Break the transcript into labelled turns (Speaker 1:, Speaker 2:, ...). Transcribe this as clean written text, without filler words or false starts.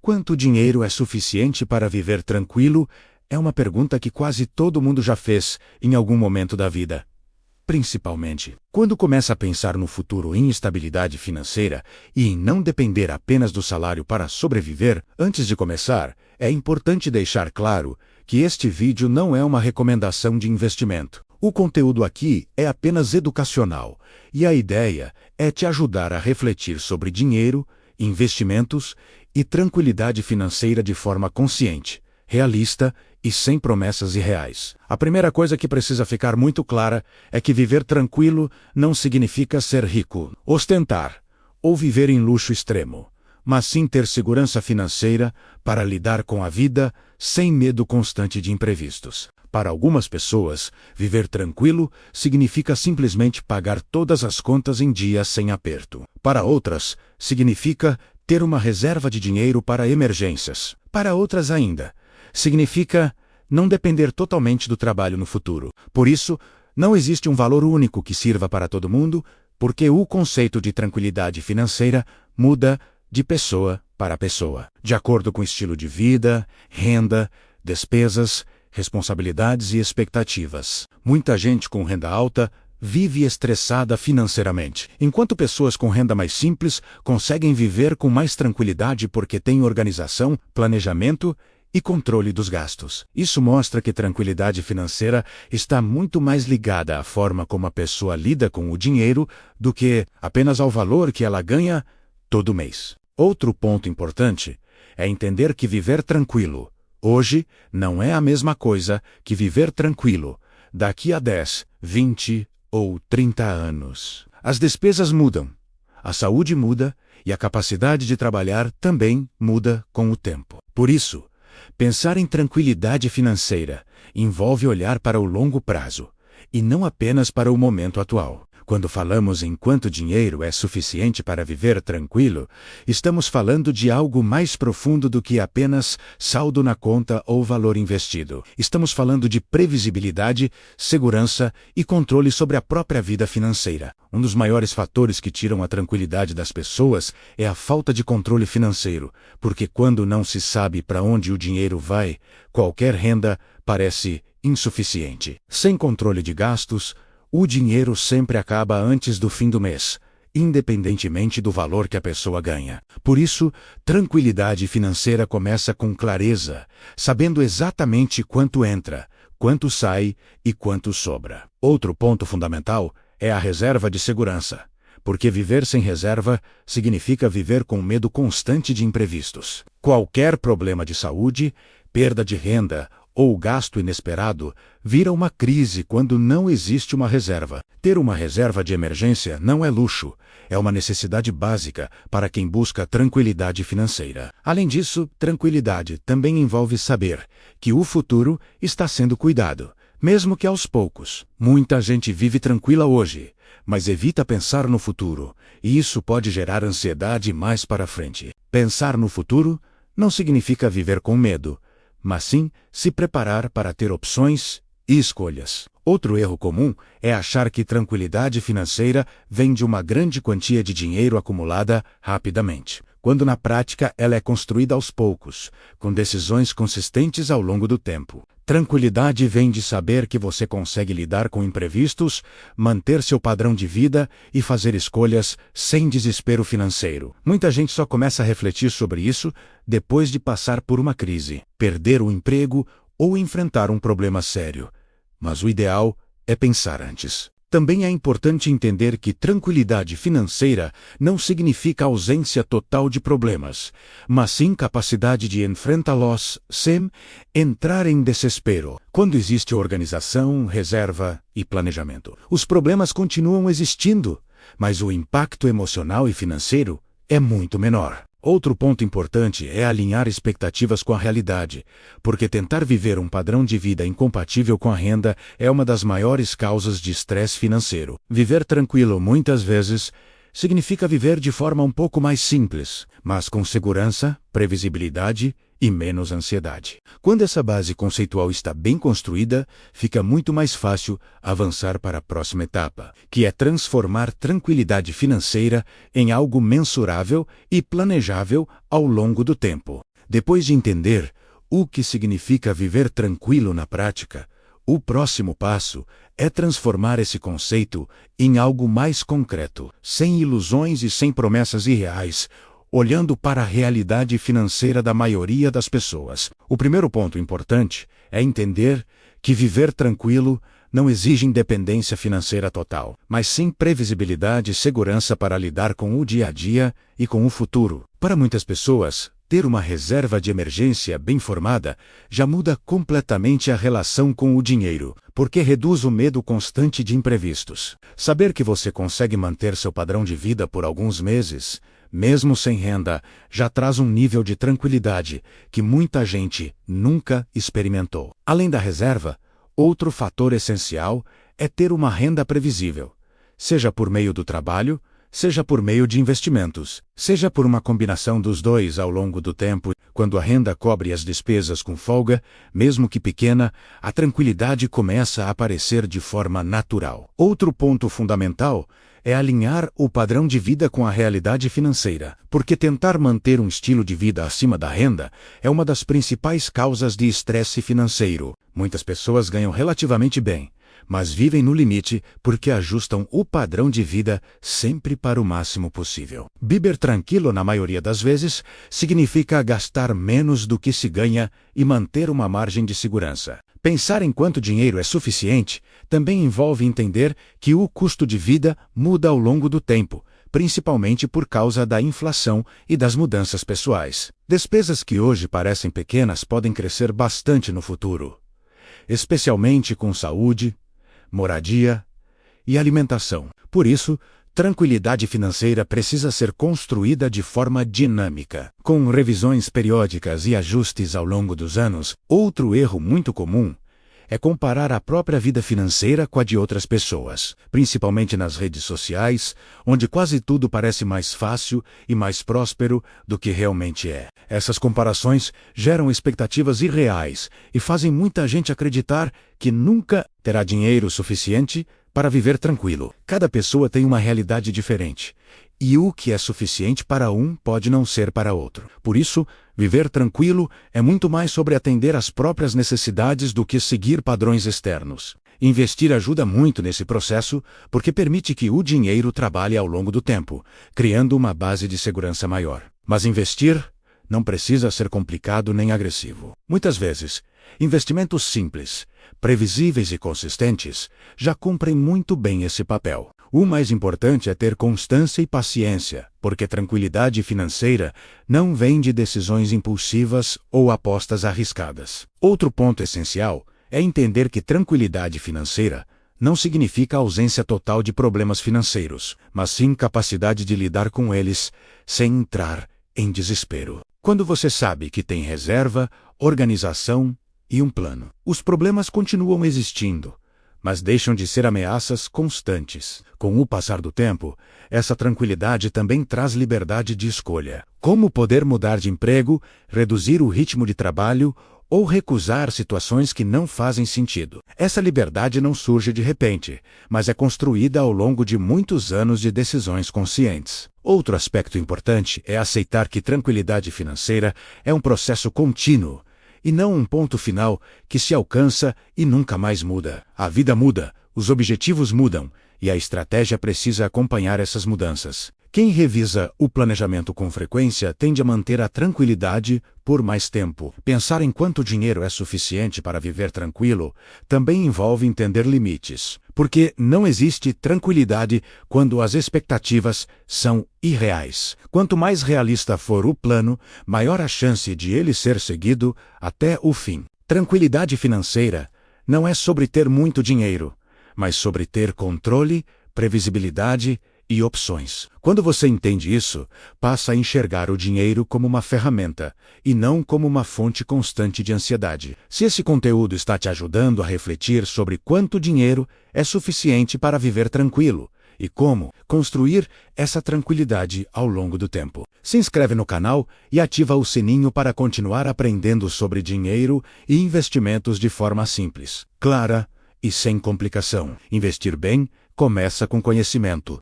Speaker 1: Quanto dinheiro é suficiente para viver tranquilo? É uma pergunta que quase todo mundo já fez em algum momento da vida. Principalmente quando começa a pensar no futuro em estabilidade financeira e em não depender apenas do salário para sobreviver. Antes de começar, é importante deixar claro que este vídeo não é uma recomendação de investimento. O conteúdo aqui é apenas educacional e a ideia é te ajudar a refletir sobre dinheiro, investimentos e tranquilidade financeira de forma consciente, realista e sem promessas irreais. A primeira coisa que precisa ficar muito clara é que viver tranquilo não significa ser rico, ostentar ou viver em luxo extremo, mas sim ter segurança financeira para lidar com a vida sem medo constante de imprevistos. Para algumas pessoas, viver tranquilo significa simplesmente pagar todas as contas em dia sem aperto. Para outras, significa ter uma reserva de dinheiro para emergências. Para outras ainda, significa não depender totalmente do trabalho no futuro. Por isso, não existe um valor único que sirva para todo mundo, porque o conceito de tranquilidade financeira muda de pessoa para pessoa, de acordo com estilo de vida, renda, despesas, responsabilidades e expectativas. Muita gente com renda alta vive estressada financeiramente, enquanto pessoas com renda mais simples conseguem viver com mais tranquilidade porque têm organização, planejamento e controle dos gastos. Isso mostra que tranquilidade financeira está muito mais ligada à forma como a pessoa lida com o dinheiro do que apenas ao valor que ela ganha todo mês. Outro ponto importante é entender que viver tranquilo hoje não é a mesma coisa que viver tranquilo daqui a 10, 20 ou 30 anos. As despesas mudam, a saúde muda e a capacidade de trabalhar também muda com o tempo. Por isso, pensar em tranquilidade financeira envolve olhar para o longo prazo e não apenas para o momento atual. Quando falamos em quanto dinheiro é suficiente para viver tranquilo, estamos falando de algo mais profundo do que apenas saldo na conta ou valor investido. Estamos falando de previsibilidade, segurança e controle sobre a própria vida financeira. Um dos maiores fatores que tiram a tranquilidade das pessoas é a falta de controle financeiro, porque quando não se sabe para onde o dinheiro vai, qualquer renda parece insuficiente. Sem controle de gastos, o dinheiro sempre acaba antes do fim do mês, independentemente do valor que a pessoa ganha. Por isso, tranquilidade financeira começa com clareza, sabendo exatamente quanto entra, quanto sai e quanto sobra. Outro ponto fundamental é a reserva de segurança, porque viver sem reserva significa viver com medo constante de imprevistos. Qualquer problema de saúde, perda de renda ou gasto inesperado vira uma crise quando não existe uma reserva. Ter uma reserva de emergência não é luxo, é uma necessidade básica para quem busca tranquilidade financeira. Além disso, tranquilidade também envolve saber que o futuro está sendo cuidado, mesmo que aos poucos. Muita gente vive tranquila hoje, mas evita pensar no futuro, e isso pode gerar ansiedade mais para frente. Pensar no futuro não significa viver com medo, mas sim se preparar para ter opções e escolhas. Outro erro comum é achar que tranquilidade financeira vem de uma grande quantia de dinheiro acumulada rapidamente, quando na prática ela é construída aos poucos, com decisões consistentes ao longo do tempo. Tranquilidade vem de saber que você consegue lidar com imprevistos, manter seu padrão de vida e fazer escolhas sem desespero financeiro. Muita gente só começa a refletir sobre isso depois de passar por uma crise, perder o emprego ou enfrentar um problema sério. Mas o ideal é pensar antes. Também é importante entender que tranquilidade financeira não significa ausência total de problemas, mas sim capacidade de enfrentá-los sem entrar em desespero. Quando existe organização, reserva e planejamento, os problemas continuam existindo, mas o impacto emocional e financeiro é muito menor. Outro ponto importante é alinhar expectativas com a realidade, porque tentar viver um padrão de vida incompatível com a renda é uma das maiores causas de estresse financeiro. Viver tranquilo muitas vezes significa viver de forma um pouco mais simples, mas com segurança, previsibilidade e menos ansiedade. Quando essa base conceitual está bem construída, fica muito mais fácil avançar para a próxima etapa, que é transformar tranquilidade financeira em algo mensurável e planejável ao longo do tempo. Depois de entender o que significa viver tranquilo na prática, o próximo passo é transformar esse conceito em algo mais concreto, sem ilusões e sem promessas irreais, olhando para a realidade financeira da maioria das pessoas. O primeiro ponto importante é entender que viver tranquilo não exige independência financeira total, mas sim previsibilidade e segurança para lidar com o dia a dia e com o futuro. Para muitas pessoas, ter uma reserva de emergência bem formada já muda completamente a relação com o dinheiro, porque reduz o medo constante de imprevistos. Saber que você consegue manter seu padrão de vida por alguns meses, mesmo sem renda, já traz um nível de tranquilidade que muita gente nunca experimentou. Além da reserva, outro fator essencial é ter uma renda previsível, seja por meio do trabalho, seja por meio de investimentos, seja por uma combinação dos dois ao longo do tempo. Quando a renda cobre as despesas com folga, mesmo que pequena, a tranquilidade começa a aparecer de forma natural. Outro ponto fundamental é alinhar o padrão de vida com a realidade financeira, porque tentar manter um estilo de vida acima da renda é uma das principais causas de estresse financeiro. Muitas pessoas ganham relativamente bem, mas vivem no limite porque ajustam o padrão de vida sempre para o máximo possível. Viver tranquilo, na maioria das vezes, significa gastar menos do que se ganha e manter uma margem de segurança. Pensar em quanto dinheiro é suficiente também envolve entender que o custo de vida muda ao longo do tempo, principalmente por causa da inflação e das mudanças pessoais. Despesas que hoje parecem pequenas podem crescer bastante no futuro, especialmente com saúde, moradia e alimentação. Por isso, tranquilidade financeira precisa ser construída de forma dinâmica, com revisões periódicas e ajustes ao longo dos anos. Outro erro muito comum é comparar a própria vida financeira com a de outras pessoas, principalmente nas redes sociais, onde quase tudo parece mais fácil e mais próspero do que realmente é. Essas comparações geram expectativas irreais e fazem muita gente acreditar que nunca terá dinheiro suficiente para viver tranquilo. Cada pessoa tem uma realidade diferente, e o que é suficiente para um pode não ser para outro. Por isso, viver tranquilo é muito mais sobre atender às próprias necessidades do que seguir padrões externos. Investir ajuda muito nesse processo porque permite que o dinheiro trabalhe ao longo do tempo, criando uma base de segurança maior. Mas investir não precisa ser complicado nem agressivo. Muitas vezes, investimentos simples, previsíveis e consistentes já cumprem muito bem esse papel. O mais importante é ter constância e paciência, porque tranquilidade financeira não vem de decisões impulsivas ou apostas arriscadas. Outro ponto essencial é entender que tranquilidade financeira não significa ausência total de problemas financeiros, mas sim capacidade de lidar com eles sem entrar em desespero. Quando você sabe que tem reserva, organização e um plano, os problemas continuam existindo, mas deixam de ser ameaças constantes. Com o passar do tempo, essa tranquilidade também traz liberdade de escolha. Como poder mudar de emprego, reduzir o ritmo de trabalho ou recusar situações que não fazem sentido. Essa liberdade não surge de repente, mas é construída ao longo de muitos anos de decisões conscientes. Outro aspecto importante é aceitar que tranquilidade financeira é um processo contínuo, e não um ponto final que se alcança e nunca mais muda. A vida muda, os objetivos mudam, e a estratégia precisa acompanhar essas mudanças. Quem revisa o planejamento com frequência tende a manter a tranquilidade por mais tempo. Pensar em quanto dinheiro é suficiente para viver tranquilo também envolve entender limites, porque não existe tranquilidade quando as expectativas são irreais. Quanto mais realista for o plano, maior a chance de ele ser seguido até o fim. Tranquilidade financeira não é sobre ter muito dinheiro, mas sobre ter controle, previsibilidade e opções. Quando você entende isso, passa a enxergar o dinheiro como uma ferramenta e não como uma fonte constante de ansiedade. Se esse conteúdo está te ajudando a refletir sobre quanto dinheiro é suficiente para viver tranquilo e como construir essa tranquilidade ao longo do tempo, se inscreve no canal e ativa o sininho para continuar aprendendo sobre dinheiro e investimentos de forma simples, clara e sem complicação. Investir bem começa com conhecimento.